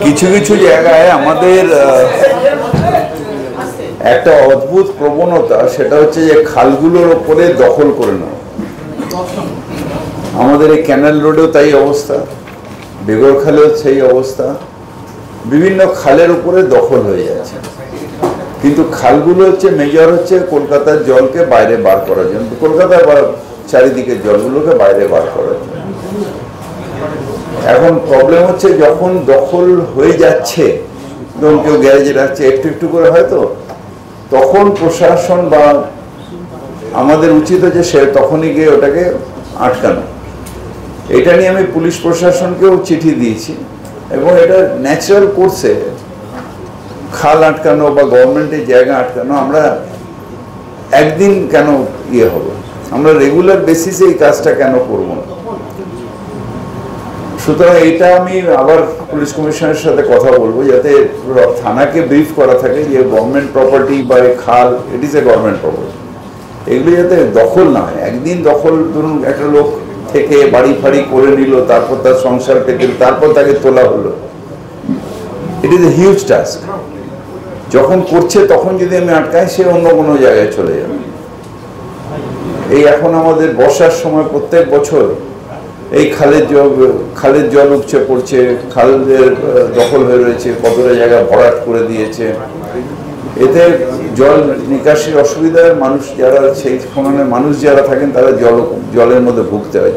কিছু কিছু জায়গায় আমাদের একটা অদ্ভুত প্রবণতা, সেটা হচ্ছে যে খালগুলোর ওপরে দখল করে নেওয়া। আমাদের এই ক্যানাল রোডেও তাই অবস্থা, বেগরখালেও সেই অবস্থা, বিভিন্ন খালের উপরে দখল হয়ে যাচ্ছে। কিন্তু খালগুলো হচ্ছে মেজর হচ্ছে কলকাতার জলকে বাইরে বার করার জন্য, কলকাতার বা চারিদিকের জলগুলোকে বাইরে বার করার জন্য। এখন প্রবলেম হচ্ছে যখন দখল হয়ে যাচ্ছে, যখন কেউ গ্যারেজে রাখছে একটু একটু করে হয়তো, তখন প্রশাসন বা আমাদের উচিত হচ্ছে সে তখনই গিয়ে ওটাকে আটকানো। এটা নিয়ে আমি পুলিশ প্রশাসনকেও চিঠি দিয়েছি এবং এটা ন্যাচারাল করছে খাল আটকানো বা গভর্নমেন্টের জায়গা আটকানো। আমরা একদিন কেন ইয়ে হবে, আমরা রেগুলার বেসিসে এই কাজটা কেন করব না? সুতরাং এটা আমি আবার পুলিশ কমিশনারের সাথে কথা বলবো, যাতে থানাকে ব্রিফ করা থাকে যে গভর্নমেন্ট প্রপার্টি বা খাল, it is a government property, এগুলো যাতে দখল না হয়। একদিন দখল, ধরুন একটা লোক থেকে বাড়ি ফাড়ি করে নিল, তারপর তার সংসার পেতে, তারপর তাকে তোলা হলো, it is a huge task. যখন করছে তখন যদি আমি আটকাই, সে অন্য কোনো জায়গায় চলে যাবে। এই এখন আমাদের বর্ষার সময় প্রত্যেক বছর এই খালের জল উপচে পড়ছে, খালের দখল হয়ে রয়েছে, কতটা জায়গা ভরাট করে দিয়েছে। এতে জল নিকাশির অসুবিধায় মানুষ যারা, সেই খননের মানুষ যারা থাকেন, তারা জলের মধ্যে ভুগতে হয়।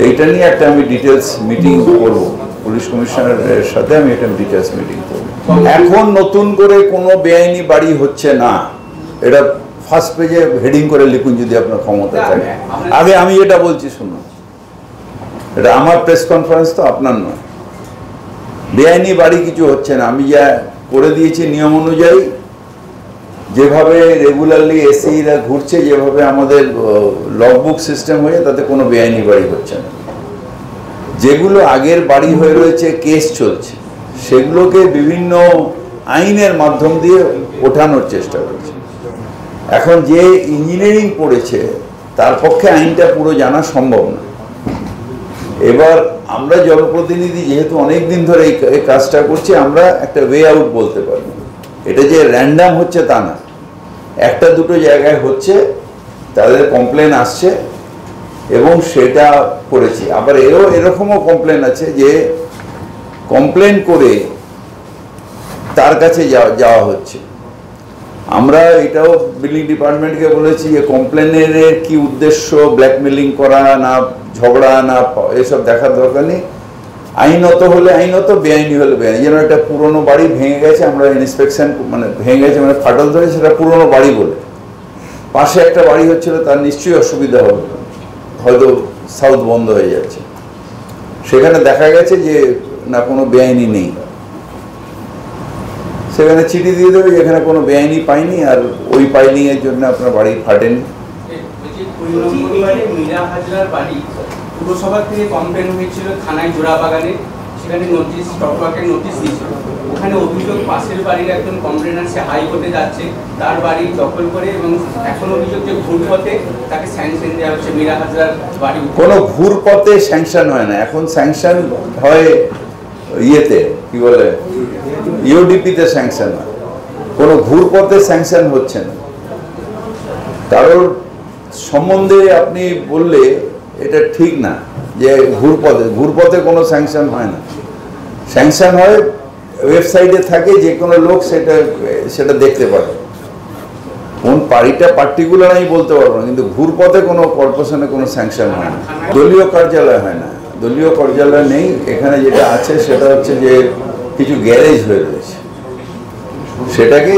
এইটা নিয়ে একটা আমি ডিটেলস মিটিং করবো পুলিশ কমিশনারের সাথে, আমি একটা ডিটেলস মিটিং করবো। এখন নতুন করে কোনো বেআইনি বাড়ি হচ্ছে না, এটা ফার্স্ট পেজে হেডিং করে লিখুন যদি আপনার ক্ষমতা থাকে। আগে আমি এটা বলছি, শুনুন, এটা আমার প্রেস কনফারেন্স, তো আপনার নয়। বেআইনি বাড়ি কিছু হচ্ছে না। আমি যা করে দিয়েছি নিয়ম অনুযায়ী, যেভাবে রেগুলারলি এসিরা ঘুরছে, যেভাবে আমাদের লগবুক সিস্টেম হয়ে, তাতে কোনো বেআইনি বাড়ি হচ্ছে না। যেগুলো আগের বাড়ি হয়ে রয়েছে, কেস চলছে, সেগুলোকে বিভিন্ন আইনের মাধ্যম দিয়ে ওঠানোর চেষ্টা করছে। এখন যে ইঞ্জিনিয়ারিং পড়েছে, তার পক্ষে আইনটা পুরো জানা সম্ভব না। এবার আমরা জনপ্রতিনিধি যেহেতু অনেক দিন ধরে এই কাজটা করছি, আমরা একটা ওয়ে আউট বলতে পারবো। এটা যে র্যান্ডাম হচ্ছে তা না, একটা দুটো জায়গায় হচ্ছে, তাদের কমপ্লেন আসছে এবং সেটা করেছি। আবার এরকমও কমপ্লেন আছে যে কমপ্লেন করে তার কাছে যাওয়া হচ্ছে। আমরা এটাও বিল্ডিং ডিপার্টমেন্টকে বলেছি যে কমপ্লেনের কি উদ্দেশ্য, ব্ল্যাকমেলিং করা না ঝগড়া না, এসব দেখার দরকার নেই। আইনত হলে আইনত, বেআইনি হলে বেআইনি। যেন একটা পুরনো বাড়ি ভেঙে গেছে, আমরা ইন্সপেকশন, মানে ভেঙে গেছে মানে ফাটল ধরে, সেটা পুরনো বাড়ি বলে। পাশে একটা বাড়ি হচ্ছিল, তার নিশ্চয়ই অসুবিধা হবে, হয়তো সাউথ বন্ধ হয়ে যাচ্ছে, সেখানে দেখা গেছে যে না কোনো বেআইনি নেই, সেখানে চিঠি দিয়ে দেবে যেখানে কোনো বেআইনি পাইনি, আর ওই পাইনি এর জন্য আপনার বাড়ি ফাটেনি। পুরসভা থেকে কমপ্লেন হয়েছিল থানায় জোড়াবাগানে, সেখানে নোটিশ, স্টপওয়ার্কের নোটিশ দিয়েছিল। ওখানে অভিযোগ পাশের বাড়ির একজন কমপ্লেনার, সে হাইকোর্টে যাচ্ছে, তার বাড়ি দখল করে, এবং এখন অভিযোগ যে ঘুরপথে তাকে স্যাংশন দেওয়া হচ্ছে মীরা হাজরার বাড়ি। কোনো ঘুরপথে স্যাংশন হয় না, এখন স্যাংশন হয় ইয়েতে, কি বলে, ইউডিপিতে স্যাংশন হয়। কোনো ঘুরপথে স্যাংশন হচ্ছে না। কারোর সম্বন্ধে আপনি বললে এটা ঠিক না যে ঘুরপথে কোনো স্যাংশন হয় না। স্যাংশন হয় ওয়েবসাইটে থাকে, যে কোনো লোক সেটা দেখতে পারে। কোন বাড়িটা পার্টিকুলার আমি বলতে পারবো না, কিন্তু ঘুরপথে কোনো কর্পোরেশনে কোনো স্যাংশন হয় না। দলীয় কার্যালয় হয় না, দলীয় কার্যালয় নেই এখানে। যেটা আছে সেটা হচ্ছে যে কিছু গ্যারেজ হয়ে রয়েছে, সেটাকে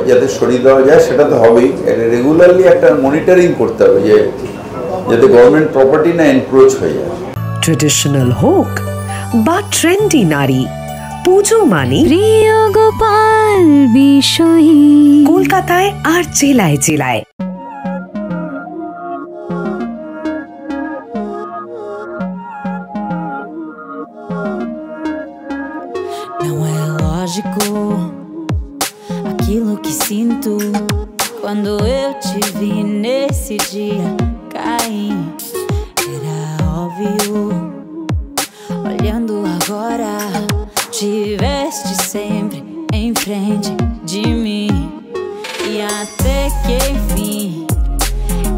যাতে সরিয়ে দেওয়া যায়, সেটা তো হবেই। রেগুলারলি একটা মনিটরিং করতে হবে যে যাতে গভর্নমেন্ট প্রপার্টি না এনক্রোচ হয়ে যায়। ট্রেডিশনাল হোক বা ট্রেন্ডি নারী, পুজো মানে প্রিয় গোপাল বিষয়ী, কলকাতায় আর জেলায় জেলায়। Não é lógico aquilo que sinto quando eu te vi nesse dia cair. Era óbvio, olhando agora tiveste sempre em frente de mim. E até que enfim,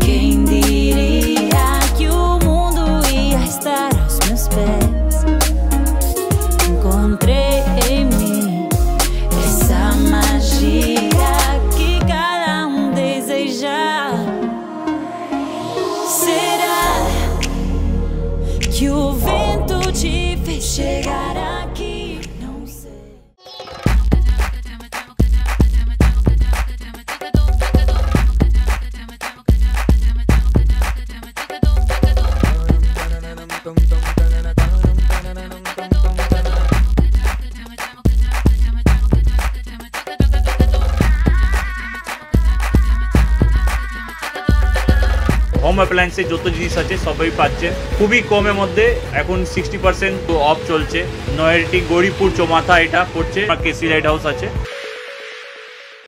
quem diria que o mundo ia estar aos meus pés. Encontrei em mim essa magia que cada deseja. Será que o vento te fez chegar aqui? Não sei. Home অ্যাপ্লায়েন্সে যত জিনিস আছে সবই পাচ্ছেন খুবই কমের মধ্যে। এখন 60% অফ চলছে। নয়ারটি গৌরীপুর চৌমাথা এটা পড়ছে, কেসি লাইট হাউস আছে।